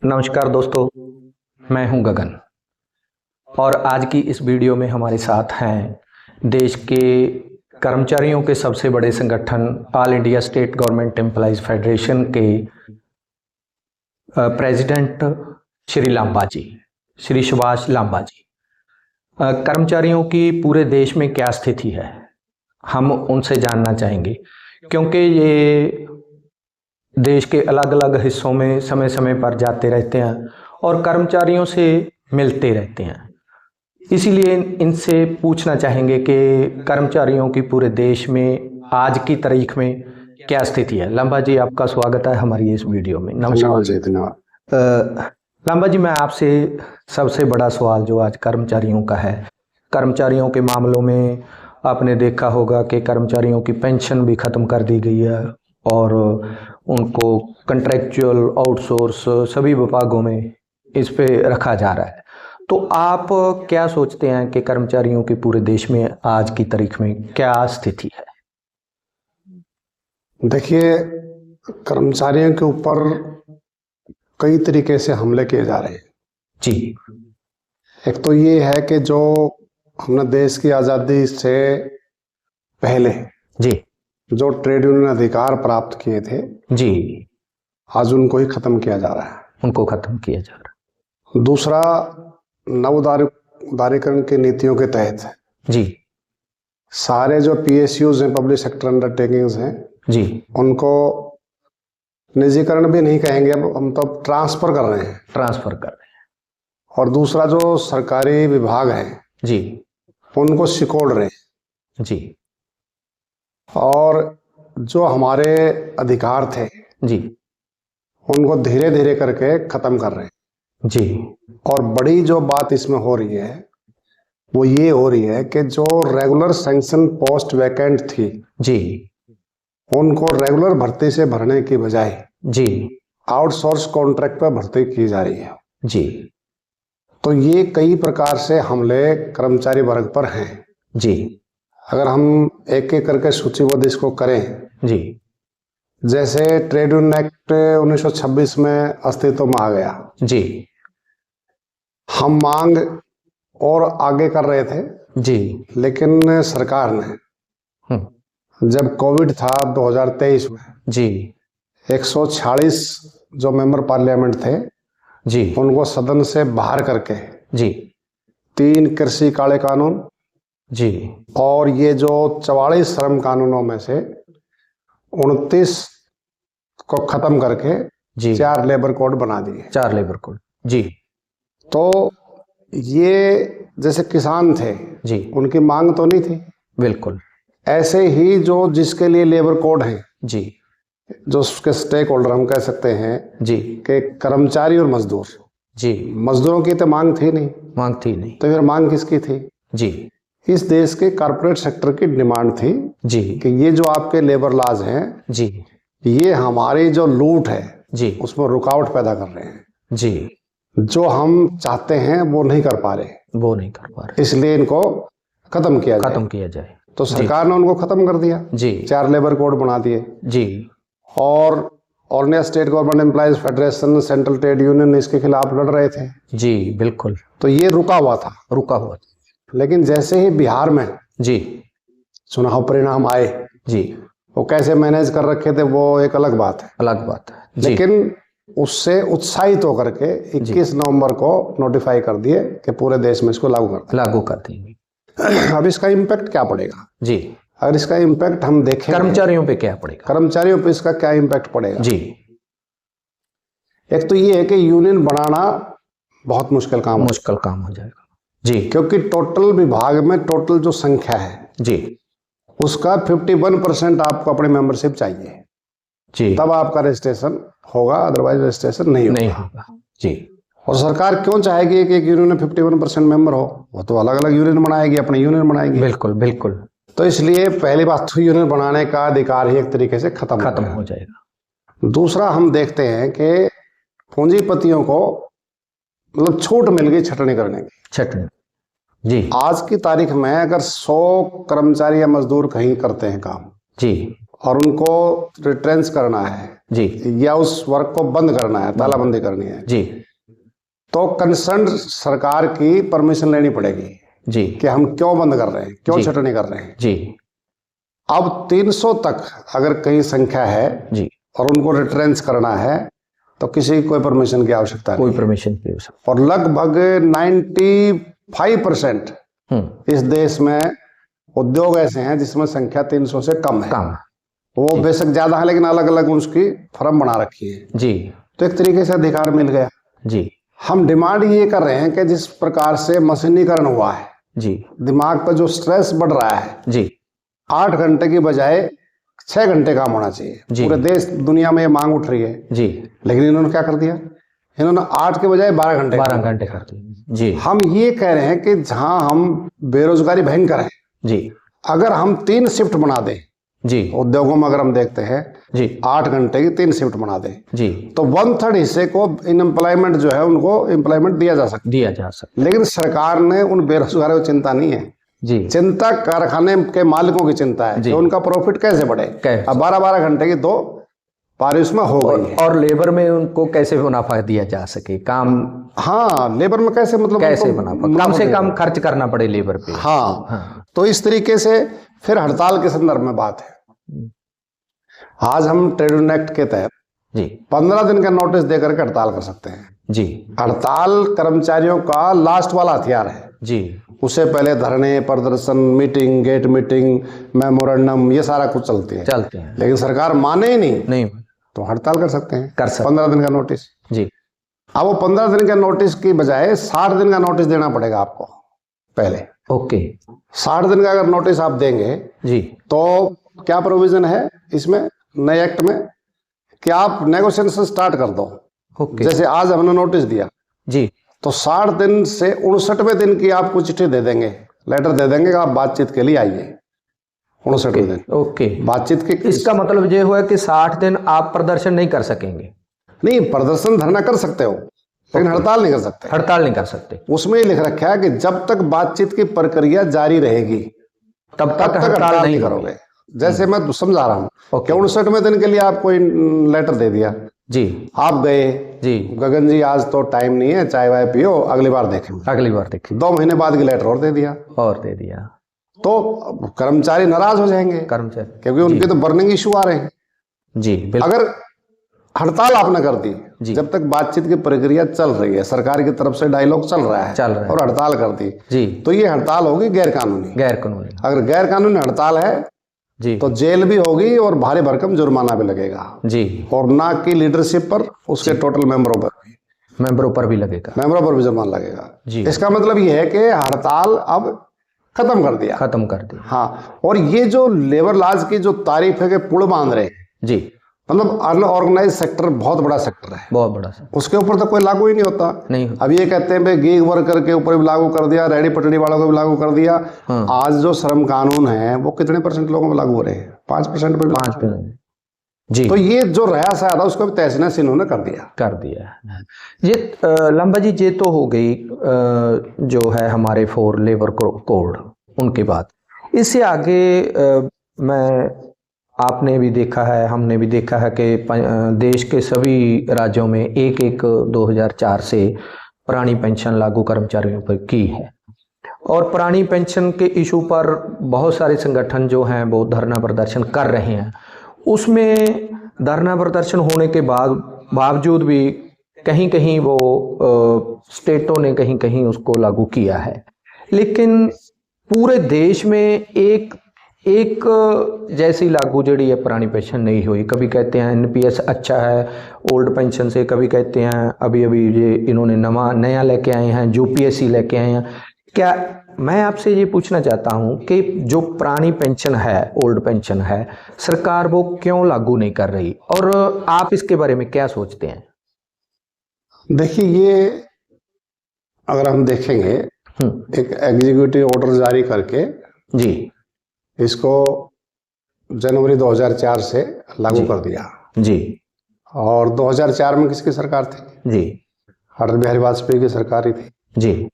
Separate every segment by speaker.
Speaker 1: नमस्कार दोस्तों, मैं हूं गगन और आज की इस वीडियो में हमारे साथ हैं देश के कर्मचारियों के सबसे बड़े संगठन all India state government employees federation के प्रेसिडेंट श्री लांबा जी, श्री सुभाष लांबा जी। कर्मचारियों की पूरे देश में क्या स्थिति है, हम उनसे जानना चाहेंगे, क्योंकि ये देश के अलग अलग हिस्सों में समय समय पर जाते रहते हैं और कर्मचारियों से मिलते रहते हैं। इसीलिए इनसे पूछना चाहेंगे कि कर्मचारियों की पूरे देश में आज की तारीख में क्या स्थिति है। लांबा जी, आपका स्वागत है हमारी इस वीडियो में।
Speaker 2: नमस्कार जी, धन्यवाद।
Speaker 1: लांबा जी, मैं आपसे सबसे बड़ा सवाल जो आज कर्मचारियों का है, कर्मचारियों के मामलों में आपने देखा होगा कि कर्मचारियों की पेंशन भी ख़त्म कर दी गई है और उनको कंट्रैक्चुअल आउटसोर्स सभी विभागों में इस पे रखा जा रहा है। तो आप क्या सोचते हैं कि कर्मचारियों की पूरे देश में आज की तारीख में क्या स्थिति है?
Speaker 2: देखिए, कर्मचारियों के ऊपर कई तरीके से हमले किए जा रहे हैं
Speaker 1: जी।
Speaker 2: एक तो ये है कि जो हमने देश की आज़ादी से पहले
Speaker 1: जी
Speaker 2: जो ट्रेड यूनियन अधिकार प्राप्त किए थे
Speaker 1: जी,
Speaker 2: आज उनको ही खत्म किया जा रहा है।
Speaker 1: उनको खत्म किया जा रहा है।
Speaker 2: दूसरा, नवोदारीकरण की नीतियों के तहत
Speaker 1: जी
Speaker 2: सारे जो पीएसयूज हैं, पब्लिक सेक्टर अंडरटेकिंग्स हैं
Speaker 1: जी,
Speaker 2: उनको निजीकरण भी नहीं कहेंगे, अब हम तो ट्रांसफर कर रहे हैं।
Speaker 1: ट्रांसफर कर रहे हैं।
Speaker 2: और दूसरा, जो सरकारी विभाग हैं
Speaker 1: जी
Speaker 2: उनको सिकोड़ रहे हैं
Speaker 1: जी,
Speaker 2: और जो हमारे अधिकार थे
Speaker 1: जी
Speaker 2: उनको धीरे धीरे करके खत्म कर रहे हैं
Speaker 1: जी।
Speaker 2: और बड़ी जो बात इसमें हो रही है वो ये हो रही है कि जो रेगुलर सैंक्शन पोस्ट वैकेंट थी
Speaker 1: जी
Speaker 2: उनको रेगुलर भर्ती से भरने की बजाय
Speaker 1: जी
Speaker 2: आउटसोर्स कॉन्ट्रैक्ट पर भर्ती की जा रही है
Speaker 1: जी
Speaker 2: तो ये कई प्रकार से हमले कर्मचारी वर्ग पर हैं
Speaker 1: जी।
Speaker 2: अगर हम एक एक करके सूचीबद्ध इसको करें,
Speaker 1: जी
Speaker 2: जैसे ट्रेड यूनियन एक्ट 1926 में अस्तित्व में आ गया
Speaker 1: जी,
Speaker 2: हम मांग और आगे कर रहे थे
Speaker 1: जी
Speaker 2: लेकिन सरकार ने जब कोविड था 2023 में
Speaker 1: जी
Speaker 2: 146 जो मेंबर पार्लियामेंट थे
Speaker 1: जी
Speaker 2: उनको सदन से बाहर करके
Speaker 1: जी
Speaker 2: 3 कृषि काले कानून
Speaker 1: जी
Speaker 2: और ये जो 44 श्रम कानूनों में से 29 को खत्म करके
Speaker 1: जी
Speaker 2: 4 लेबर कोड बना दिए।
Speaker 1: 4 लेबर कोड। जी
Speaker 2: तो ये जैसे किसान थे
Speaker 1: जी,
Speaker 2: उनकी मांग तो नहीं थी,
Speaker 1: बिल्कुल।
Speaker 2: ऐसे ही जो जिसके लिए लेबर कोड है,
Speaker 1: जी
Speaker 2: जो उसके स्टेक होल्डर हम कह सकते हैं
Speaker 1: जी
Speaker 2: कि कर्मचारी और मजदूर।
Speaker 1: जी,
Speaker 2: मजदूरों की तो मांग थी नहीं,
Speaker 1: मांग थी नहीं।
Speaker 2: तो फिर मांग किसकी थी?
Speaker 1: जी
Speaker 2: इस देश के कारपोरेट सेक्टर की डिमांड थी
Speaker 1: जी
Speaker 2: कि ये जो आपके लेबर लॉज हैं
Speaker 1: जी
Speaker 2: ये हमारी जो लूट है
Speaker 1: जी
Speaker 2: उसमें रुकावट पैदा कर रहे हैं,
Speaker 1: जी,
Speaker 2: जो हम चाहते हैं वो नहीं कर पा रहे,
Speaker 1: वो नहीं कर पा रहे,
Speaker 2: इसलिए इनको खत्म किया जाए। तो सरकार ने उनको खत्म कर दिया
Speaker 1: जी
Speaker 2: 4 लेबर कोड बना दिए
Speaker 1: जी।
Speaker 2: और all India state government employees federation, central trade union इसके खिलाफ लड़ रहे थे।
Speaker 1: जी बिल्कुल,
Speaker 2: तो ये रुका हुआ था। लेकिन जैसे ही बिहार में
Speaker 1: जी
Speaker 2: चुनाव परिणाम आए
Speaker 1: जी,
Speaker 2: वो कैसे मैनेज कर रखे थे वो एक अलग बात है,
Speaker 1: अलग बात है।
Speaker 2: लेकिन उससे उत्साहित होकर के 21 नवंबर को नोटिफाई कर दिए कि पूरे देश में इसको लागू कर
Speaker 1: देंगे।
Speaker 2: अब इसका इम्पैक्ट क्या पड़ेगा
Speaker 1: जी,
Speaker 2: अगर इसका इम्पैक्ट हम देखें,
Speaker 1: कर्मचारियों पे क्या पड़ेगा?
Speaker 2: कर्मचारियों पे इसका क्या इम्पैक्ट पड़ेगा?
Speaker 1: जी,
Speaker 2: एक तो ये है कि यूनियन बनाना बहुत मुश्किल काम
Speaker 1: हो जाएगा जी,
Speaker 2: क्योंकि टोटल विभाग में टोटल जो संख्या है
Speaker 1: जी
Speaker 2: उसका 51% आपको अपने मेंबरशिप चाहिए
Speaker 1: जी,
Speaker 2: तब आपका रजिस्ट्रेशन होगा, अदरवाइज रजिस्ट्रेशन नहीं होगा
Speaker 1: जी।
Speaker 2: और सरकार क्यों चाहेगी कि एक यूनियन में 51% मेंबर हो? वो तो अलग अलग यूनियन बनाएगी, अपने यूनियन बनाएगी।
Speaker 1: बिल्कुल बिल्कुल।
Speaker 2: तो इसलिए पहली बात तो यूनियन बनाने का अधिकार ही एक तरीके से खत्म
Speaker 1: हो जाएगा।
Speaker 2: दूसरा, हम देखते हैं कि पूंजीपतियों को मतलब छूट मिल गई छटनी करने की।
Speaker 1: जी,
Speaker 2: आज की तारीख में अगर 100 कर्मचारी या मजदूर कहीं करते हैं काम
Speaker 1: जी
Speaker 2: और उनको रिट्रेंच करना है
Speaker 1: जी
Speaker 2: या उस वर्क को बंद करना है, तालाबंदी करनी है,
Speaker 1: जी
Speaker 2: तो कंसर्न सरकार की परमिशन लेनी पड़ेगी
Speaker 1: जी
Speaker 2: कि हम क्यों बंद कर रहे हैं, क्यों
Speaker 1: जी।
Speaker 2: छटनी कर रहे हैं।
Speaker 1: जी
Speaker 2: अब 300 तक अगर कहीं संख्या है
Speaker 1: जी,
Speaker 2: और उनको रिट्रेंच करना है तो किसी कोई परमिशन की आवश्यकता
Speaker 1: कोई
Speaker 2: नहीं।
Speaker 1: परमिशन नहीं हो सकता।
Speaker 2: और लगभग 95% इस देश में उद्योग ऐसे हैं जिसमें संख्या 300 से कम है।
Speaker 1: काम
Speaker 2: वो बेशक ज्यादा है लेकिन अलग अलग उसकी फर्म बना रखी है,
Speaker 1: जी
Speaker 2: तो एक तरीके से अधिकार मिल गया।
Speaker 1: जी
Speaker 2: हम डिमांड ये कर रहे हैं कि जिस प्रकार से मशीनीकरण हुआ है,
Speaker 1: जी
Speaker 2: दिमाग पर जो स्ट्रेस बढ़ रहा है,
Speaker 1: जी
Speaker 2: 8 घंटे की बजाय 6 घंटे काम होना चाहिए।
Speaker 1: जी।
Speaker 2: पूरे देश दुनिया में ये मांग उठ रही है,
Speaker 1: जी,
Speaker 2: लेकिन इन्होंने क्या कर दिया, इन्होंने 8 के बजाय 12 घंटे
Speaker 1: 12 घंटे करते हैं। जी
Speaker 2: हम ये कह रहे हैं कि जहां हम बेरोजगारी भयंकर है,
Speaker 1: जी
Speaker 2: अगर हम 3 शिफ्ट बना दें,
Speaker 1: जी
Speaker 2: उद्योगों में अगर हम देखते हैं
Speaker 1: जी
Speaker 2: 8 घंटे की 3 शिफ्ट बना दें,
Speaker 1: जी,
Speaker 2: तो 1/3 हिस्से को इनएम्प्लॉयमेंट जो है उनको एम्प्लॉयमेंट दिया जा सकता
Speaker 1: दिया जा सकता
Speaker 2: है। लेकिन सरकार ने उन बेरोजगारों की चिंता नहीं है,
Speaker 1: जी
Speaker 2: चिंता कारखाने के मालिकों की चिंता है कि उनका प्रॉफिट कैसे बढ़े।
Speaker 1: कैसे?
Speaker 2: अब 12-12 घंटे की 2 बारिश में हो गई है।
Speaker 1: और लेबर में उनको कैसे मुनाफा दिया जा सके, काम
Speaker 2: हाँ, लेबर में कैसे, मतलब
Speaker 1: कैसे
Speaker 2: उनको
Speaker 1: मुनाफा, कम से कम खर्च करना पड़े लेबर पे।
Speaker 2: हाँ, तो इस तरीके से फिर हड़ताल के संदर्भ में बात है। आज हम ट्रेड यूनियन एक्ट के तहत
Speaker 1: जी
Speaker 2: 15 दिन का नोटिस देकर के हड़ताल कर सकते हैं।
Speaker 1: जी
Speaker 2: हड़ताल कर्मचारियों का लास्ट वाला हथियार है।
Speaker 1: जी,
Speaker 2: उससे पहले धरने, प्रदर्शन, मीटिंग, गेट मीटिंग, मेमोरेंडम, ये सारा कुछ चलते हैं, लेकिन सरकार माने ही नहीं तो हड़ताल कर सकते हैं,
Speaker 1: कर सकते
Speaker 2: 15 दिन का नोटिस।
Speaker 1: जी।
Speaker 2: अब वो 15 दिन का नोटिस की बजाय 60 दिन का नोटिस देना पड़ेगा आपको पहले।
Speaker 1: ओके,
Speaker 2: 60 दिन का अगर नोटिस आप देंगे
Speaker 1: जी
Speaker 2: तो क्या प्रोविजन है इसमें नए एक्ट में कि आप नेगोशिएशन स्टार्ट कर दो।
Speaker 1: ओके,
Speaker 2: जैसे आज हमने नोटिस दिया
Speaker 1: जी
Speaker 2: तो 60 दिन से 59वें दिन की आपको चिट्ठी दे देंगे, लेटर दे देंगे कि आप बातचीत के लिए आइए। 59वें दिन
Speaker 1: ओके,
Speaker 2: बातचीत के।
Speaker 1: इसका मतलब ये हुआ कि 60 दिन आप प्रदर्शन नहीं कर सकेंगे।
Speaker 2: नहीं, प्रदर्शन धरना कर सकते हो लेकिन हड़ताल नहीं कर सकते।
Speaker 1: हड़ताल नहीं कर सकते।
Speaker 2: उसमें ही लिख रखा है कि जब तक बातचीत की प्रक्रिया जारी रहेगी
Speaker 1: तब तक हड़ताल नहीं
Speaker 2: करोगे। जैसे मैं समझा रहा हूँ कि 59वें दिन के लिए आपको लेटर दे दिया
Speaker 1: जी,
Speaker 2: आप गए
Speaker 1: जी,
Speaker 2: गगन जी आज तो टाइम नहीं है, चाय वाय पियो, अगली बार देखेंगे।
Speaker 1: अगली बार देखिए,
Speaker 2: 2 महीने बाद की लेटर और दे दिया तो कर्मचारी नाराज हो जाएंगे,
Speaker 1: कर्मचारी,
Speaker 2: क्योंकि उनके तो बर्निंग इशू आ रहे हैं।
Speaker 1: जी बिल्कुल।
Speaker 2: अगर हड़ताल आपने कर दी, जब तक बातचीत की प्रक्रिया चल रही है, सरकार की तरफ से डायलॉग चल रहा है और हड़ताल कर दी
Speaker 1: जी,
Speaker 2: तो ये हड़ताल होगी गैर कानूनी। अगर गैर कानूनी हड़ताल है
Speaker 1: जी
Speaker 2: तो जेल भी होगी और भारी भरकम जुर्माना भी लगेगा
Speaker 1: जी,
Speaker 2: और ना कि लीडरशिप पर, उसके टोटल मेंबरों पर भी
Speaker 1: लगेगा,
Speaker 2: मेंबरों पर भी जुर्माना लगेगा
Speaker 1: जी।
Speaker 2: इसका मतलब ये है कि हड़ताल अब खत्म कर दिया। हाँ, और ये जो लेबर लॉज की जो तारीफ है कि पुल बांध रहे हैं
Speaker 1: जी,
Speaker 2: मतलब अनऑर्गेनाइज सेक्टर बहुत बड़ा सेक्टर है,
Speaker 1: बहुत बड़ा सेक्टर,
Speaker 2: उसके ऊपर तो कोई लागू ही नहीं होता। अब ये कहते हैं भाई गीग वर्कर के ऊपर भी लागू कर दिया, रेडी पटड़ी वालों को भी लागू कर दिया। आज जो श्रम कानून है वो कितने % लोगों में लागू हो रहे हैं? 5% पर
Speaker 1: 5% जी।
Speaker 2: तो ये जो रहा सा था उसको भी तहस नहस इन्होंने कर दिया।
Speaker 1: ये लंबा जी, ये तो हो गई जो है हमारे 4 लेबर कोड, उनके बाद इससे आगे आपने भी देखा है, हमने भी देखा है कि देश के सभी राज्यों में 1-1 2004 से पुरानी पेंशन लागू कर्मचारियों पर की है और पुरानी पेंशन के इशू पर बहुत सारे संगठन जो हैं वो धरना प्रदर्शन कर रहे हैं। उसमें धरना प्रदर्शन होने के बावजूद भी कहीं कहीं वो स्टेटों ने कहीं कहीं उसको लागू किया है, लेकिन पूरे देश में एक जैसी लागू जड़ी है पुरानी पेंशन नहीं हुई। कभी कहते हैं NPS अच्छा है ओल्ड पेंशन से, कभी कहते हैं अभी ये इन्होंने नया लेके आए हैं, UPSC लेके आए हैं। क्या मैं आपसे ये पूछना चाहता हूं कि जो पुरानी पेंशन है, ओल्ड पेंशन है, सरकार वो क्यों लागू नहीं कर रही और आप इसके बारे में क्या सोचते हैं?
Speaker 2: देखिए, ये अगर हम देखेंगे एक एग्जीक्यूटिव ऑर्डर जारी करके
Speaker 1: जी
Speaker 2: इसको जनवरी 2004 से लागू कर दिया
Speaker 1: जी,
Speaker 2: और 2004 में किसकी सरकार थी
Speaker 1: जी?
Speaker 2: अटल बिहारी वाजपेयी की सरकार ही थी
Speaker 1: जी।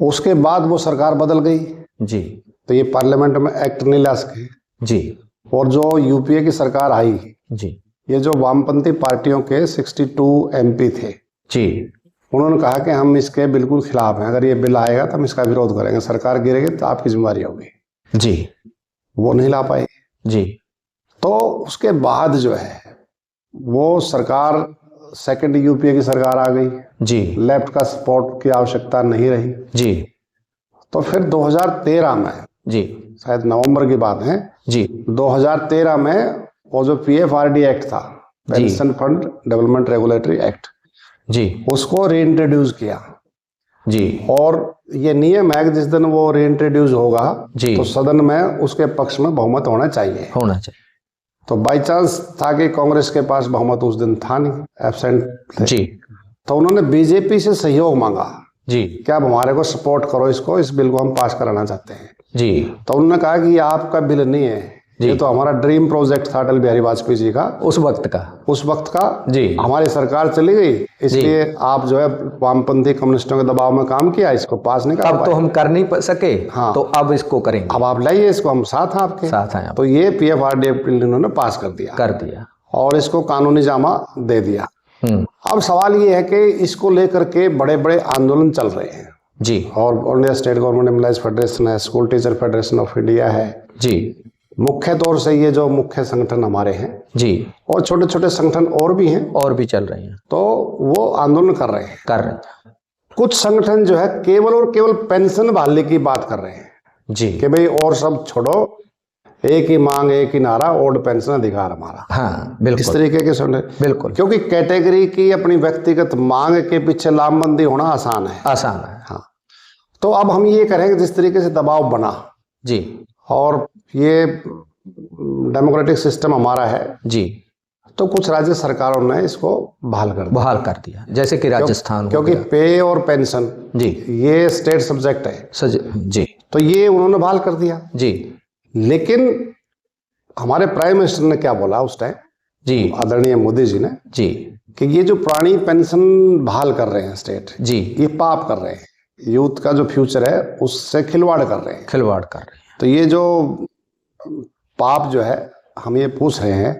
Speaker 2: उसके बाद वो सरकार बदल गई
Speaker 1: जी,
Speaker 2: तो ये पार्लियामेंट में एक्ट नहीं ला सके
Speaker 1: जी,
Speaker 2: और जो यूपीए की सरकार आई,
Speaker 1: जी
Speaker 2: ये जो वामपंथी पार्टियों के 62 एमपी थे,
Speaker 1: जी
Speaker 2: उन्होंने कहा कि हम इसके बिल्कुल खिलाफ हैं, अगर ये बिल आएगा तो हम इसका विरोध करेंगे, सरकार गिरेगी तो आपकी जिम्मेदारी होगी।
Speaker 1: जी
Speaker 2: वो नहीं ला पाए।
Speaker 1: जी
Speaker 2: तो उसके बाद जो है वो सरकार, सेकंड यूपीए की सरकार आ गई,
Speaker 1: जी
Speaker 2: लेफ्ट का सपोर्ट की आवश्यकता नहीं रही।
Speaker 1: जी
Speaker 2: तो फिर 2013 में,
Speaker 1: जी
Speaker 2: शायद नवंबर की बात है,
Speaker 1: जी
Speaker 2: 2013 में वो जो पीएफआरडी एक्ट था, pension fund development regulatory act,
Speaker 1: जी
Speaker 2: उसको रीइंट्रोड्यूस किया।
Speaker 1: जी
Speaker 2: और ये नियम है कि जिस दिन वो रीइंट्रोड्यूस होगा
Speaker 1: जी
Speaker 2: तो सदन में उसके पक्ष में बहुमत होना चाहिए। तो बाई चांस था कि कांग्रेस के पास बहुमत उस दिन था नहीं, एब्सेंट थे।
Speaker 1: जी
Speaker 2: तो उन्होंने बीजेपी से सहयोग मांगा
Speaker 1: जी
Speaker 2: कि आप हमारे को सपोर्ट करो, इसको, इस बिल को हम पास कराना चाहते हैं।
Speaker 1: जी
Speaker 2: तो उन्होंने कहा कि ये आपका बिल नहीं है, ये तो हमारा ड्रीम प्रोजेक्ट था अटल बिहारी वाजपेयी जी का, उस वक्त का
Speaker 1: जी
Speaker 2: हमारी सरकार चली गई, इसलिए आप जो है वामपंथी कम्युनिस्टों के दबाव में काम किया, इसको पास नहीं कर
Speaker 1: अब तो हम कर नहीं सके।
Speaker 2: हाँ,
Speaker 1: तो अब इसको करेंगे,
Speaker 2: अब आप लाइए इसको, हम साथ हैं आपके,
Speaker 1: साथ हैं।
Speaker 2: तो ये पीएफआरडी बिल इन्होंने पास कर दिया और इसको कानूनी जामा दे दिया। अब सवाल ये है कि इसको लेकर के बड़े बड़े आंदोलन चल रहे हैं
Speaker 1: जी,
Speaker 2: और all India state government employees federation है, school teacher federation of India है जी, मुख्य तौर से ये जो मुख्य संगठन हमारे हैं जी, और छोटे छोटे संगठन और भी हैं, और भी चल रहे हैं, तो वो आंदोलन कर रहे हैं। कुछ संगठन जो है केवल और केवल पेंशन बहाली की बात कर रहे हैं जी, कि भाई और सब छोड़ो, एक ही मांग एक ही नारा, ओल्ड पेंशन अधिकार हमारा। हाँ बिल्कुल, इस तरीके के सुन, बिल्कुल, क्योंकि कैटेगरी की अपनी व्यक्तिगत मांग के पीछे लामबंदी होना आसान है। हाँ, तो अब हम ये करेंगे जिस तरीके से दबाव बना जी, और ये डेमोक्रेटिक सिस्टम हमारा है जी, तो कुछ राज्य सरकारों ने इसको बहाल कर दिया, जैसे कि राजस्थान, क्योंकि पे और पेंशन जी ये स्टेट सब्जेक्ट है जी, तो ये उन्होंने बहाल कर दिया जी। लेकिन हमारे प्राइम मिनिस्टर ने क्या बोला उस टाइम जी, आदरणीय मोदी जी ने जी, कि ये जो पुरानी पेंशन बहाल कर रहे हैं स्टेट जी, ये पाप कर रहे हैं, यूथ का जो फ्यूचर है उससे खिलवाड़ कर रहे हैं। तो ये जो पाप जो है, हम ये पूछ रहे हैं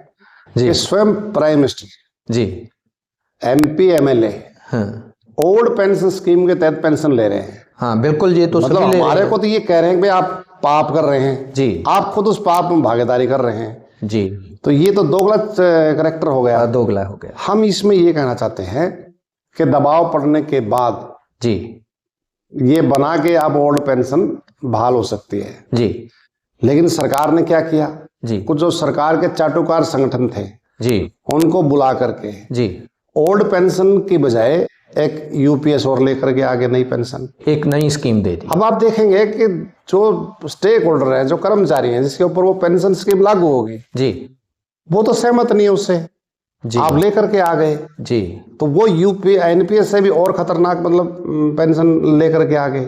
Speaker 2: कि स्वयं prime minister ji, MP MLA old pension scheme के तहत पेंशन ले रहे हैं। हाँ बिल्कुल, ये तो मतलब हमारे को तो ये कह रहे हैं कि भाई आप पाप कर रहे हैं जी, आप खुद उस पाप में भागीदारी कर रहे हैं जी, तो ये तो दोगला करैक्टर हो गया, दोगला हो गया। हम इसमें ये कहना चाहते हैं कि दबाव पड़ने के बाद जी ये बना के अब ओल्ड पेंशन बहाल हो सकती है जी, लेकिन सरकार ने क्या किया जी, कुछ जो सरकार के चाटुकार संगठन थे जी, उनको बुला करके जी ओल्ड पेंशन की बजाय एक यूपीएस और लेकर के आगे नई पेंशन, एक नई स्कीम दे दी। अब आप देखेंगे कि जो स्टेक होल्डर है, जो कर्मचारी हैं जिसके ऊपर वो पेंशन स्कीम लागू होगी जी, वो तो सहमत नहीं है उससे जी, आप लेकर के आ गए जी, तो वो यूपी एनपीएस से भी और खतरनाक, मतलब पेंशन लेकर के आगे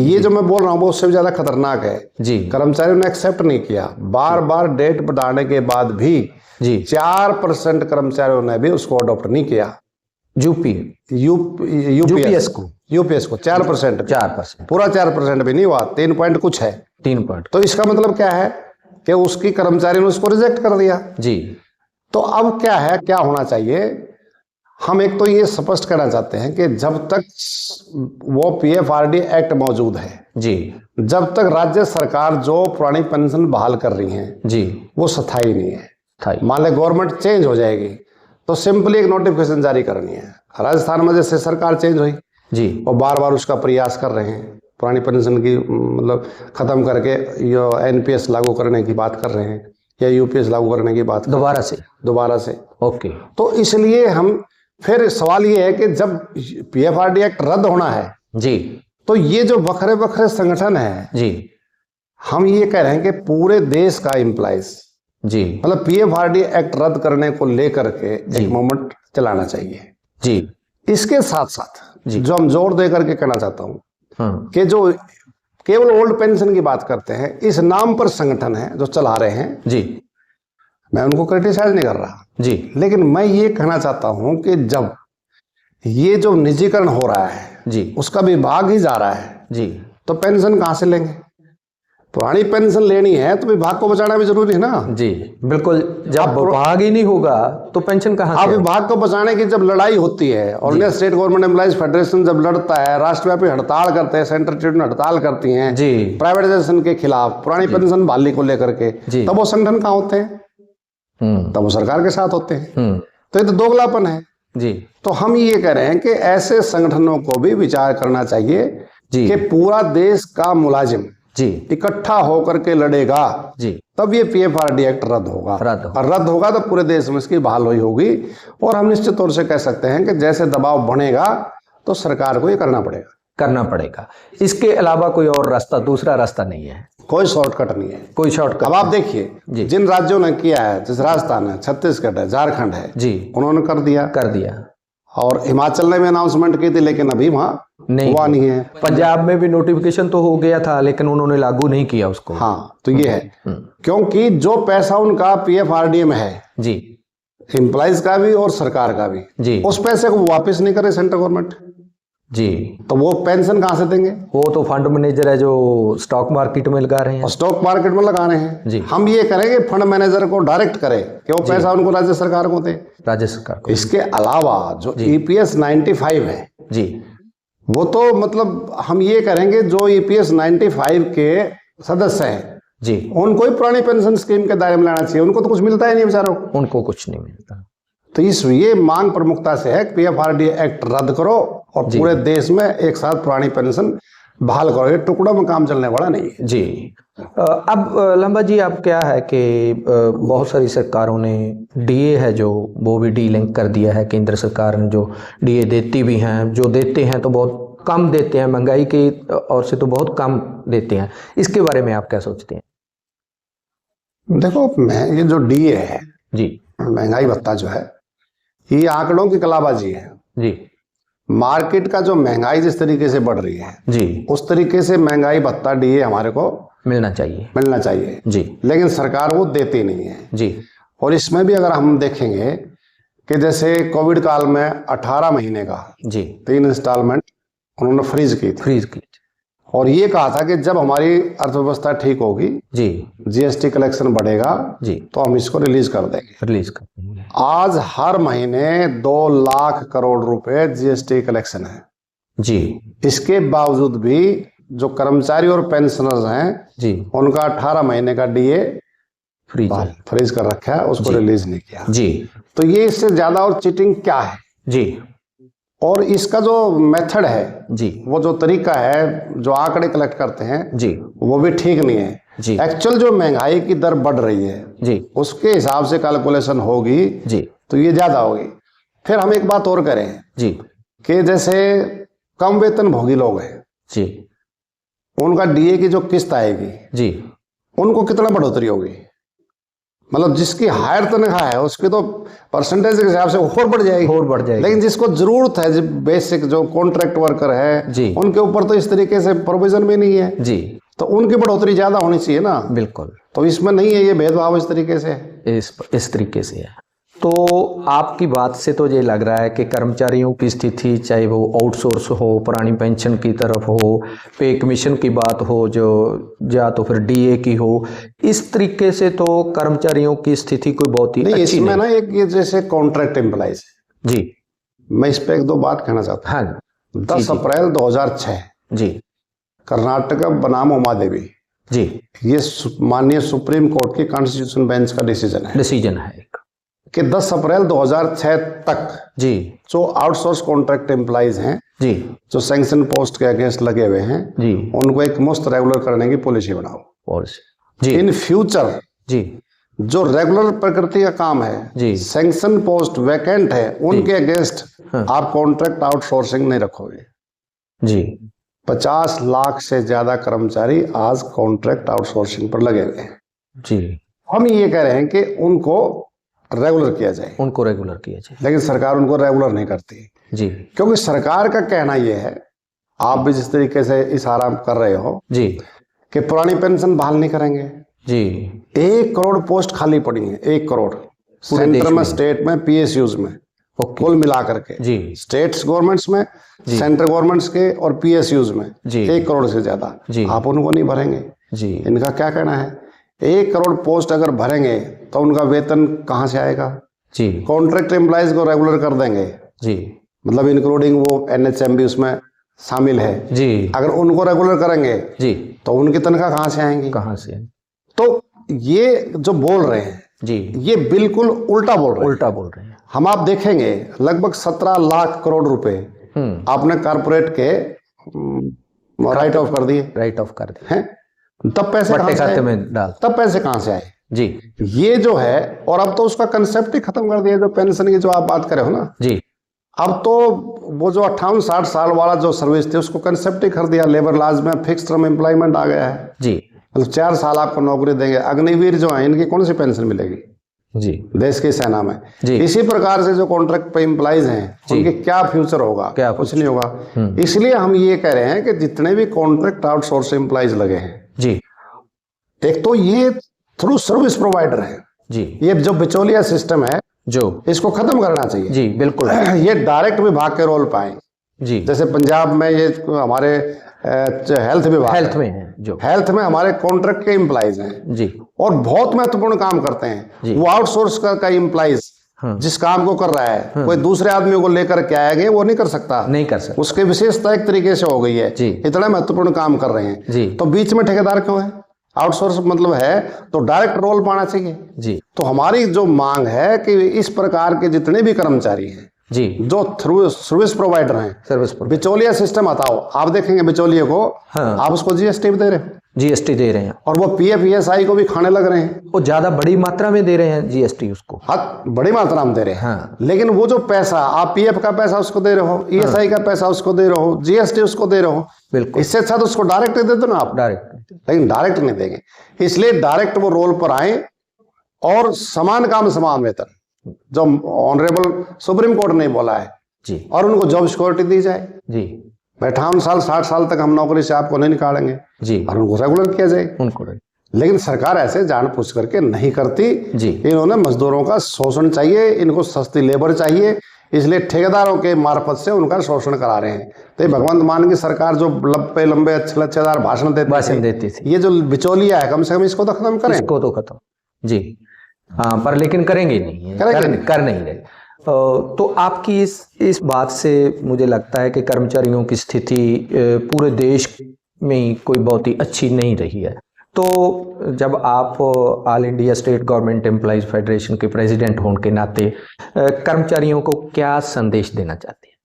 Speaker 2: ये जो मैं बोल रहा हूँ वो उससे भी ज्यादा खतरनाक है जी। कर्मचारियों ने एक्सेप्ट नहीं किया, बार बार डेट बढ़ाने के बाद भी जी 4% कर्मचारियों ने भी उसको अडॉप्ट नहीं किया। यूपीएस को 4%, पूरा 4% भी नहीं हुआ, 3 पॉइंट कुछ है, 3 पॉइंट। तो इसका मतलब क्या है कि उसकी कर्मचारी ने उसको रिजेक्ट कर दिया जी। तो अब क्या है, क्या होना चाहिए, हम एक तो ये स्पष्ट करना चाहते हैं कि जब तक वो पीएफआरडी एक्ट मौजूद है जी, जब तक राज्य सरकार जो पुरानी पेंशन बहाल कर रही है जी, वो स्थायी नहीं है। मान ले गवर्नमेंट चेंज हो जाएगी तो सिंपली एक नोटिफिकेशन जारी करनी है। राजस्थान में जैसे सरकार चेंज हुई जी, और बार बार उसका प्रयास कर रहे हैं, पुरानी पेंशन की मतलब खत्म करके ये एनपीएस लागू करने की बात कर रहे हैं, या यूपीएस लागू करने की बात दोबारा से ओके। तो इसलिए हम फिर सवाल ये है कि जब पीएफआरडी एक्ट रद्द होना है जी, तो ये जो बखरे बखरे संगठन है जी, हम ये कह रहे हैं कि पूरे देश का एम्प्लॉइज जी, मतलब पीएफआरडी एक्ट रद्द करने को लेकर के एक मूवमेंट चलाना चाहिए जी। इसके साथ साथ जी, जो हम जोर दे करके कहना चाहता हूँ कि जो केवल ओल्ड पेंशन की बात करते हैं, इस नाम पर संगठन है जो चला रहे हैं जी, मैं उनको क्रिटिसाइज नहीं कर रहा जी, लेकिन मैं ये कहना चाहता हूं कि जब ये जो निजीकरण हो रहा है जी, उसका विभाग ही जा रहा है जी, तो पेंशन कहां से लेंगे? पुरानी पेंशन लेनी है तो विभाग को बचाना भी जरूरी है ना।
Speaker 1: जी बिल्कुल, जब विभाग ही नहीं होगा तो पेंशन कहाँ से?
Speaker 2: अब विभाग को बचाने की जब लड़ाई होती है, और स्टेट गवर्नमेंट एम्प्लॉइज फेडरेशन जब लड़ता है, राष्ट्रव्यापी हड़ताल करते हैं, सेंट्रल ट्रेड हड़ताल करती हैं
Speaker 1: जी
Speaker 2: प्राइवेटाइजेशन के खिलाफ, पुरानी पेंशन बहाली को लेकर के, तब वो संगठन कहाँ होते हैं? तब वो सरकार के साथ होते हैं। तो ये तो दोगलापन है
Speaker 1: जी।
Speaker 2: तो हम ये कह रहे हैं कि ऐसे संगठनों को भी विचार करना चाहिए कि पूरा देश का मुलाजिम जी इकट्ठा होकर के लड़ेगा जी, तब ये पीएफआरडी एक्ट रद्द होगा। और रद्द होगा तो पूरे देश में इसकी बहाली होगी। और हम निश्चित तौर से कह सकते हैं कि जैसे दबाव बढ़ेगा तो सरकार को ये करना पड़ेगा। इसके अलावा कोई और रास्ता, दूसरा रास्ता नहीं है, कोई शॉर्टकट नहीं है, कोई शॉर्टकट। अब आप देखिए जिन राज्यों ने किया है, जैसे राजस्थान है, छत्तीसगढ़ है, झारखंड है जी, उन्होंने कर दिया। और हिमाचल ने भी अनाउंसमेंट की थी, लेकिन अभी वहां हुआ नहीं है।
Speaker 1: पंजाब में भी नोटिफिकेशन तो हो गया था, लेकिन उन्होंने लागू नहीं किया उसको।
Speaker 2: हाँ, तो ये है क्योंकि जो पैसा उनका पीएफआरडी में है जी, एम्प्लॉइज का भी और सरकार का भी जी, उस पैसे को वापस नहीं करे सेंट्रल गवर्नमेंट जी, तो वो पेंशन कहाँ से देंगे? वो तो फंड मैनेजर है जो स्टॉक मार्केट में लगा रहे हैं, स्टॉक मार्केट में लगा रहे हैं जी। हम ये करेंगे फंड मैनेजर को डायरेक्ट करें कि वो पैसा उनको राज्य सरकार को दे, राज्य सरकार को। इसके अलावा जो ईपीएस 95 है जी, वो तो मतलब हम ये करेंगे जो ईपीएस 95 के सदस्य हैं जी, उनको ही पुरानी पेंशन स्कीम के दायरे में लाना चाहिए। उनको तो कुछ मिलता ही नहीं बेचारों को, उनको कुछ नहीं मिलता। तो ये मांग प्रमुखता से है, पीएफआरडी एक्ट रद्द करो और पूरे देश में एक साथ पुरानी पेंशन बहाल करो। ये टुकड़ों में काम चलने वाला नहीं है जी। अब लंबा जी, अब क्या है कि बहुत सारी सरकारों ने डीए है जो, वो भी डीलिंक कर दिया है। केंद्र सरकार ने जो डीए देती भी हैं, जो देते हैं तो बहुत कम देते हैं, महंगाई की और से तो बहुत कम देते हैं। इसके बारे में आप क्या सोचते हैं? देखो, ये जो डीए है जी, महंगाई भत्ता जो है, ये आंकड़ों की कलाबाजी है जी। मार्केट का जो महंगाई जिस तरीके से बढ़ रही है जी, उस तरीके से महंगाई भत्ता डीए हमारे को मिलना चाहिए जी, लेकिन सरकार वो देती नहीं है जी। और इसमें भी अगर हम देखेंगे कि जैसे कोविड काल में 18 महीने का जी 3 इंस्टॉलमेंट उन्होंने फ्रीज की और ये कहा था कि जब हमारी अर्थव्यवस्था ठीक होगी जी, जीएसटी कलेक्शन बढ़ेगा जी, तो हम इसको रिलीज कर देंगे। आज हर महीने 2 लाख करोड़ रुपए जीएसटी कलेक्शन है जी। इसके बावजूद भी जो कर्मचारी और पेंशनर्स हैं जी, उनका 18 महीने का डीए फ्रीज कर रखा है, उसको रिलीज नहीं किया जी। तो ये इससे ज्यादा और चीटिंग क्या है जी। और इसका जो मेथड है जी, वो जो तरीका है, जो आंकड़े कलेक्ट करते हैं जी, वो भी ठीक नहीं है जी। एक्चुअल जो महंगाई की दर बढ़ रही है जी, उसके हिसाब से कैलकुलेशन होगी जी, तो ये ज्यादा होगी। फिर हम एक बात और करें जी, कि जैसे कम वेतन भोगी लोग हैं जी, उनका डीए की जो किस्त आएगी जी, उनको कितना बढ़ोतरी होगी? मतलब जिसकी हायर तनख्वाह है उसकी तो परसेंटेज के हिसाब से और बढ़ जाएगी, लेकिन जिसको जरूरत है, जो बेसिक जो कॉन्ट्रैक्ट वर्कर है जी, उनके ऊपर तो इस तरीके से प्रोविजन भी नहीं है जी, तो उनकी बढ़ोतरी ज्यादा होनी चाहिए ना। बिल्कुल, तो इसमें नहीं है ये भेदभाव, इस तरीके से इस तरीके से है। तो आपकी बात से तो ये लग रहा है कि कर्मचारियों की स्थिति, चाहे वो आउटसोर्स हो, पुरानी पेंशन की तरफ हो, पे कमीशन की बात हो, जो या तो फिर डीए की हो, इस तरीके से तो कर्मचारियों की स्थिति कोई बहुत ही अच्छी नहीं। ना एक ये जैसे कॉन्ट्रैक्ट एम्प्लॉइज जी, मैं इस पे 1-2 बात कहना चाहता हूँ। हाँ, 10 अप्रैल 2006 जी, कर्नाटक बनाम उमा देवी जी, ये माननीय सुप्रीम कोर्ट की कॉन्स्टिट्यूशन बेंच का डिसीजन है कि 10 अप्रैल 2006 तक जी, जो आउटसोर्स कॉन्ट्रैक्ट एम्प्लॉइज हैं जी, जो सैंक्शन पोस्ट के अगेंस्ट लगे हुए हैं जी, उनको एक मुफ्त रेगुलर करने की पॉलिसी बनाओ जी। इन फ्यूचर जी, जो रेगुलर प्रकृति का काम है जी, सैंक्शन पोस्ट वैकेंट है, उनके अगेंस्ट आप कॉन्ट्रैक्ट आउटसोर्सिंग नहीं रखोगे जी। 50 लाख से ज्यादा कर्मचारी आज कॉन्ट्रैक्ट आउटसोर्सिंग पर लगे हुए हैं जी। हम ये कह रहे हैं कि उनको रेगुलर किया जाए, लेकिन सरकार उनको रेगुलर नहीं करती जी, क्योंकि सरकार का कहना यह है, आप भी जिस तरीके से इशारा कर रहे हो जी, कि पुरानी पेंशन बहाल नहीं करेंगे जी। 1 करोड़ पोस्ट खाली पड़ी है, 1 करोड़ सेंटर में, स्टेट में, पीएसयूज में, कुल मिला करके जी, स्टेट्स गवर्नमेंट्स में, सेंट्रल गवर्नमेंट्स के और पीएसयूज में 1 करोड़ से ज्यादा, आप उनको नहीं भरेंगे
Speaker 1: जी।
Speaker 2: इनका क्या कहना है? 1 करोड़ पोस्ट अगर भरेंगे तो उनका वेतन कहाँ से आएगा?
Speaker 1: जी।
Speaker 2: कॉन्ट्रैक्ट एम्प्लॉइज को रेगुलर कर देंगे
Speaker 1: जी।
Speaker 2: मतलब इंक्लूडिंग वो NHM भी उसमें शामिल है
Speaker 1: जी।
Speaker 2: अगर उनको रेगुलर करेंगे
Speaker 1: जी
Speaker 2: तो उनकी तनख्वाह कहाँ से आएंगी?
Speaker 1: कहाँ से?
Speaker 2: तो ये जो बोल रहे हैं
Speaker 1: जी
Speaker 2: ये बिल्कुल उल्टा बोल रहे हैं।
Speaker 1: उल्टा बोल रहे हैं।
Speaker 2: हम आप देखेंगे लगभग 17 लाख करोड़ रुपए आपने कारपोरेट के राइट ऑफ कर दिए।
Speaker 1: राइट ऑफ कर दिए
Speaker 2: हैं तब पैसे कहाँ से आए?
Speaker 1: में डाल।
Speaker 2: तब पैसे कहाँ से आए?
Speaker 1: जी।
Speaker 2: ये जो है और अब तो उसका कंसेप्ट ही खत्म कर दिया। जो पेंशन की जो आप बात कर रहे हो ना
Speaker 1: जी,
Speaker 2: अब तो वो जो 58-60 साल वाला जो सर्विस थी उसको कंसेप्ट ही कर दिया। लेबर लॉज में फिक्स टर्म एम्प्लॉयमेंट आ गया है।
Speaker 1: जी।
Speaker 2: मतलब 4 साल आपको नौकरी देंगे। अग्निवीर जो है इनकी कौन सी पेंशन मिलेगी?
Speaker 1: जी।
Speaker 2: देश की सेना में।
Speaker 1: जी।
Speaker 2: इसी प्रकार से जो कॉन्ट्रैक्ट पे एम्प्लॉइज हैं उनके क्या फ्यूचर होगा?
Speaker 1: क्या
Speaker 2: कुछ नहीं होगा। इसलिए हम ये कह रहे हैं कि जितने भी कॉन्ट्रैक्ट आउटसोर्स एम्प्लॉइज लगे हैं
Speaker 1: जी,
Speaker 2: एक तो ये थ्रू सर्विस प्रोवाइडर है।
Speaker 1: जी।
Speaker 2: ये जो बिचौलिया सिस्टम है
Speaker 1: जो
Speaker 2: इसको खत्म करना चाहिए।
Speaker 1: जी बिल्कुल।
Speaker 2: ये डायरेक्ट विभाग के रोल पाए।
Speaker 1: जी।
Speaker 2: जैसे पंजाब में ये हमारे हेल्थ विभाग
Speaker 1: हेल्थ में है जो
Speaker 2: हेल्थ में हमारे कॉन्ट्रैक्ट के एम्प्लॉइज हैं
Speaker 1: जी
Speaker 2: और बहुत महत्वपूर्ण काम करते हैं। वो आउटसोर्स का एम्प्लॉइज जिस काम को कर रहा है कोई दूसरे आदमी को लेकर के आएंगे वो नहीं कर सकता।
Speaker 1: नहीं कर सकता।
Speaker 2: उसकी विशेषता एक तरीके से हो गई है।
Speaker 1: जी।
Speaker 2: इतना महत्वपूर्ण काम कर रहे हैं
Speaker 1: जी।
Speaker 2: तो बीच में ठेकेदार क्यों है? आउटसोर्स मतलब है तो डायरेक्ट रोल पाना चाहिए।
Speaker 1: जी।
Speaker 2: तो हमारी जो मांग है कि इस प्रकार के जितने भी कर्मचारी हैं
Speaker 1: जी
Speaker 2: जो थ्रू सर्विस प्रोवाइडर हैं
Speaker 1: सर्विस
Speaker 2: बिचौलिया सिस्टम हटाओ। आप देखेंगे बिचौलिए को आप उसको जीएसटी भी दे रहे हो।
Speaker 1: जीएसटी दे रहे हैं
Speaker 2: और वो PF ESI को भी खाने लग रहे हैं।
Speaker 1: वो ज्यादा बड़ी मात्रा में दे रहे हैं जीएसटी उसको।
Speaker 2: हाँ बड़ी मात्रा में दे रहे हैं।
Speaker 1: हाँ।
Speaker 2: लेकिन वो जो पैसा आप PF का पैसा उसको दे रहे हो ESI का पैसा उसको दे रहे हो GST उसको दे रहे हो।
Speaker 1: बिल्कुल।
Speaker 2: इससे अच्छा तो उसको डायरेक्ट दे दो ना आप।
Speaker 1: डायरेक्ट।
Speaker 2: लेकिन डायरेक्ट नहीं देंगे इसलिए डायरेक्ट वो रोल पर आए और समान काम समान वेतन जो ऑनरेबल सुप्रीम कोर्ट ने बोला है
Speaker 1: जी।
Speaker 2: और उनको जॉब सिक्योरिटी दी जाए।
Speaker 1: जी।
Speaker 2: 58 साल 60 साल तक हम नौकरी से आपको नहीं निकालेंगे
Speaker 1: जी।
Speaker 2: और उनको रेगुलर किया जाए
Speaker 1: उनको।
Speaker 2: लेकिन सरकार ऐसे जान पूछ करके नहीं करती।
Speaker 1: जी।
Speaker 2: इन्होंने मजदूरों का शोषण चाहिए, इनको सस्ती लेबर चाहिए, इसलिए ठेकेदारों के मार्फत से उनका शोषण करा रहे हैं। तो भगवंत मान की सरकार जो लंबे लंबे अच्छे लच्छेदार भाषण देती थी ये जो बिचौलिया है कम से कम इसको तो खत्म करें।
Speaker 1: इसको तो खत्म। जी हाँ पर लेकिन करेंगे नहीं। कर नहीं रहे। तो आपकी इस बात से मुझे लगता है कि कर्मचारियों की स्थिति पूरे देश में कोई बहुत ही अच्छी नहीं रही है। तो जब आप all India state government employees federation के प्रेसिडेंट होने के नाते कर्मचारियों को क्या संदेश देना चाहते हैं?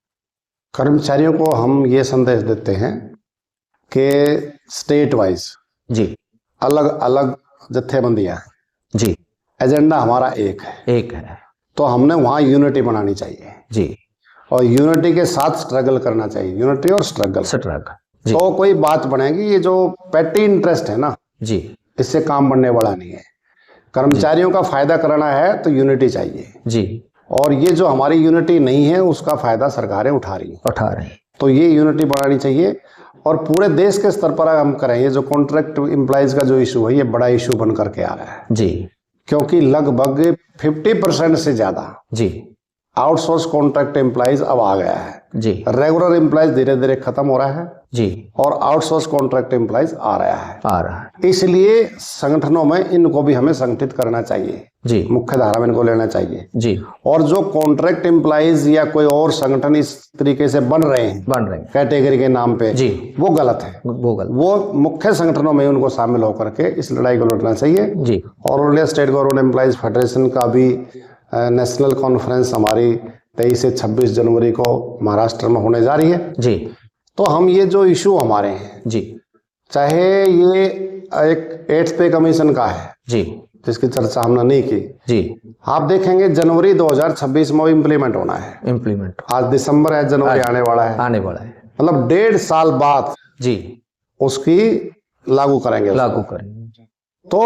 Speaker 2: कर्मचारियों को हम ये संदेश देते हैं कि स्टेट वाइज
Speaker 1: जी
Speaker 2: अलग अलग जत्थेबंदियां
Speaker 1: जी
Speaker 2: एजेंडा हमारा एक है तो हमने वहां यूनिटी बनानी चाहिए
Speaker 1: जी
Speaker 2: और यूनिटी के साथ स्ट्रगल करना चाहिए। यूनिटी और स्ट्रगल तो कोई बात बनेगी। ये जो पेटी इंटरेस्ट है ना
Speaker 1: जी
Speaker 2: इससे काम बनने वाला नहीं है। कर्मचारियों का फायदा करना है तो यूनिटी चाहिए
Speaker 1: जी। और
Speaker 2: ये जो हमारी यूनिटी नहीं है उसका फायदा सरकारें उठा रही हैं। तो ये यूनिटी बनानी चाहिए और पूरे देश के स्तर पर हम करें। ये जो कॉन्ट्रैक्ट एम्प्लॉइज का जो इशू है ये बड़ा इशू बन करके आ रहा है
Speaker 1: जी
Speaker 2: क्योंकि लगभग 50% से ज्यादा
Speaker 1: जी
Speaker 2: आउटसोर्स कॉन्ट्रैक्ट एम्प्लॉइज अब आ गया है
Speaker 1: जी।
Speaker 2: रेगुलर एम्प्लॉइज धीरे धीरे खत्म हो रहा है
Speaker 1: जी
Speaker 2: और आउटसोर्स कॉन्ट्रैक्ट एम्प्लॉइज आ रहा है। इसलिए संगठनों में इनको भी हमें संगठित करना चाहिए
Speaker 1: जी। मुख्य
Speaker 2: धारा में इनको लेना चाहिए
Speaker 1: जी।
Speaker 2: और जो कॉन्ट्रैक्ट एम्प्लॉइज या कोई और संगठन इस तरीके से बन रहे हैं कैटेगरी के नाम पे जी वो गलत है। वो मुख्य संगठनों में उनको शामिल होकर के इस लड़ाई को लड़ना चाहिए जी। और all India state government employees federation का भी नेशनल कॉन्फ्रेंस हमारी 23 से 26 जनवरी को महाराष्ट्र में होने जा रही है जी। तो हम ये जो इशू हमारे हैं जी चाहे ये एक 8th पे कमीशन का है जी जिसकी चर्चा हमने नहीं की जी। आप देखेंगे जनवरी 2026 में इम्प्लीमेंट होना है। आज दिसंबर है, जनवरी आने वाला है मतलब 1.5 साल बाद जी उसकी लागू करेंगे। तो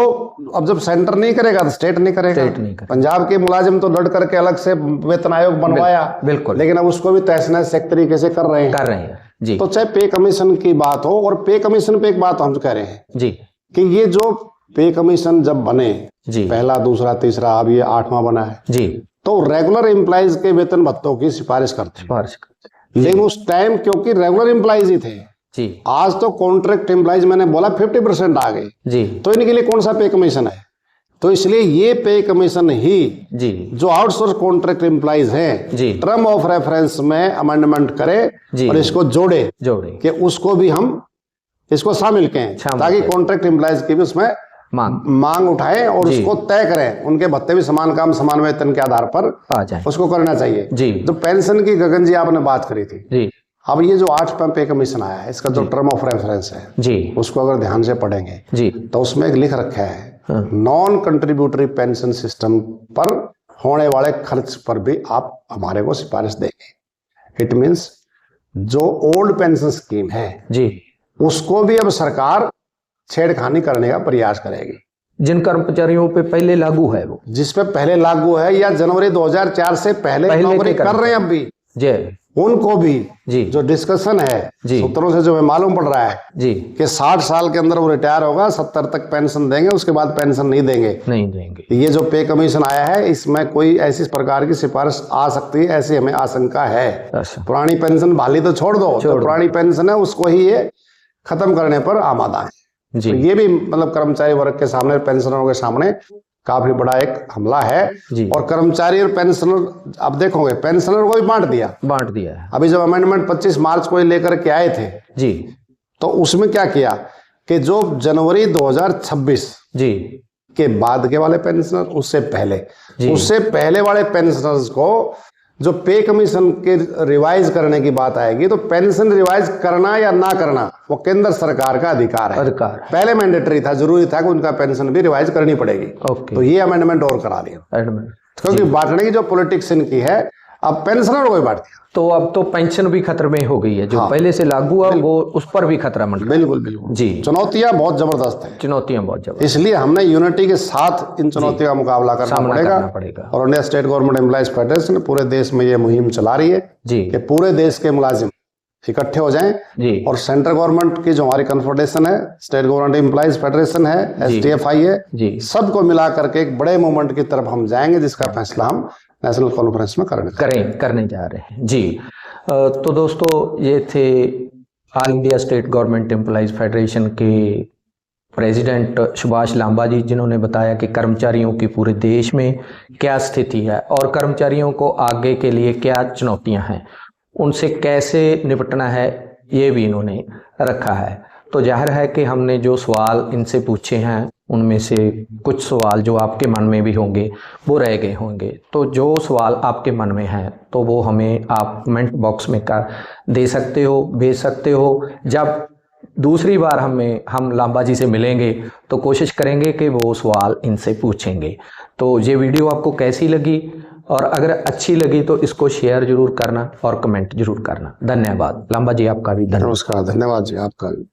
Speaker 2: अब जब सेंटर नहीं करेगा तो स्टेट नहीं करेगा। पंजाब के मुलाजिम तो लड़ करके अलग से वेतन आयोग बनवाया बिल्कुल, लेकिन अब उसको भी तहस नहस एक तरीके से कर रहे हैं जी। तो चाहे पे कमीशन की बात हो और पे कमीशन पे एक बात हम कह रहे हैं जी कि ये जो पे कमीशन जब बने जी पहला दूसरा तीसरा अब ये 8वां बना है जी तो रेगुलर एम्प्लॉइज के वेतन भत्तों की सिफारिश करते हैं। लेकिन उस टाइम क्योंकि रेगुलर एम्प्लॉइज ही थे
Speaker 1: जी।
Speaker 2: आज तो कॉन्ट्रैक्ट एम्प्लॉइज मैंने बोला 50% आ गए
Speaker 1: जी।
Speaker 2: तो इनके लिए कौन सा पे कमीशन है? तो इसलिए ये पे कमीशन ही
Speaker 1: जी
Speaker 2: जो आउटसोर्स कॉन्ट्रैक्ट एम्प्लॉइज हैं
Speaker 1: जी
Speaker 2: टर्म ऑफ रेफरेंस में अमेंडमेंट करे और इसको जोड़े कि उसको भी हम इसको शामिल करें ताकि कॉन्ट्रैक्ट एम्प्लॉइज की भी उसमें मांग उठाएं और उसको तय करें। उनके भत्ते भी समान काम समान वेतन के आधार पर आ जाए, उसको करना चाहिए जी। तो पेंशन की गगन जी आपने बात करी थी जी। अब ये जो 8 पे कमीशन आया है इसका जो टर्म ऑफ रेफरेंस है जी, उसको अगर ध्यान से पढ़ेंगे जी तो उसमें एक लिख रखा है नॉन कंट्रीब्यूटरी पेंशन सिस्टम पर होने वाले खर्च पर भी आप हमारे को सिफारिश देंगे। इट मींस जो ओल्ड पेंशन स्कीम है जी उसको भी अब सरकार छेड़खानी करने का प्रयास करेगी।
Speaker 1: जिन कर्मचारियों पे पहले लागू है वो,
Speaker 2: जिस पे पहले लागू है या जनवरी 2004 से पहले नौकरी कर रहे हैं अब भी जी, उनको भी जी जो डिस्कशन है सूत्रों से जो मालूम पड़ रहा है जी कि 60 साल के अंदर वो रिटायर होगा, 70 तक पेंशन देंगे, उसके बाद पेंशन नहीं देंगे। ये जो पे कमीशन आया है इसमें कोई ऐसी प्रकार की सिफारिश आ सकती है, ऐसी हमें आशंका है। पुरानी पेंशन बहाली तो छोड़ दो, तो पुरानी पेंशन है उसको ही ये खत्म करने पर आमादा है जी। तो ये भी मतलब कर्मचारी वर्ग के सामने, पेंशनरों के सामने काफी बड़ा एक हमला है जी। और कर्मचारी और पेंशनर अब देखोगे पेंशनर को भी बांट दिया है। अभी जब अमेंडमेंट 25 मार्च को लेकर के आए थे जी तो उसमें क्या किया कि जो जनवरी 2026 जी के बाद के वाले पेंशनर उससे पहले वाले पेंशनर्स को जो पे कमीशन के रिवाइज करने की बात आएगी तो पेंशन रिवाइज करना या ना करना वो केंद्र सरकार का अधिकार है। पहले मैंडेटरी था, जरूरी था कि उनका पेंशन भी रिवाइज करनी पड़ेगी। तो ये अमेंडमेंट और करा दिया क्योंकि बांटने की जो पॉलिटिक्स इनकी है अब पेंशनर को ही बांट दिया।
Speaker 1: तो अब तो पेंशन भी खतरे में हो गई है जो पहले से लागू है वो उस पर भी खतरा मंडरा।
Speaker 2: बिल्कुल जी। चुनौतियां बहुत जबरदस्त है, इसलिए हमने यूनिटी के साथ इन चुनौतियों का मुकाबला करना पड़ेगा। और India state government employees federation पूरे देश में ये मुहिम चला रही है जी कि पूरे देश के मुलाजिम इकट्ठे हो जाएं जी। और सेंट्रल गवर्नमेंट की जो हमारी कन्फेडरेशन है, स्टेट गवर्नमेंट एम्प्लॉइज फेडरेशन है, STFI है जी, सबको मिला करके एक बड़े मूवमेंट की तरफ हम जाएंगे जिसका फैसला हम नेशनल कॉन्फ्रेंस में
Speaker 1: करने जा रहे हैं जी। तो दोस्तों ये थे all India state government employees federation के प्रेसिडेंट सुभाष लांबा जी, जिन्होंने बताया कि कर्मचारियों की पूरे देश में क्या स्थिति है और कर्मचारियों को आगे के लिए क्या चुनौतियां हैं, उनसे कैसे निपटना है, ये भी इन्होंने रखा है। तो जाहिर है कि हमने जो सवाल इनसे पूछे हैं उनमें से कुछ सवाल जो आपके मन में भी होंगे वो रह गए होंगे। तो जो सवाल आपके मन में हैं तो वो हमें आप कमेंट बॉक्स में दे सकते हो, भेज सकते हो। जब दूसरी बार हम लांबा जी से मिलेंगे तो कोशिश करेंगे कि वो सवाल इनसे पूछेंगे। तो ये वीडियो आपको कैसी लगी और अगर अच्छी लगी तो इसको शेयर जरूर करना और कमेंट जरूर करना। धन्यवाद लांबा जी, आपका भी धन्यवाद।
Speaker 2: नमस्कार, धन्यवाद जी आपका भी।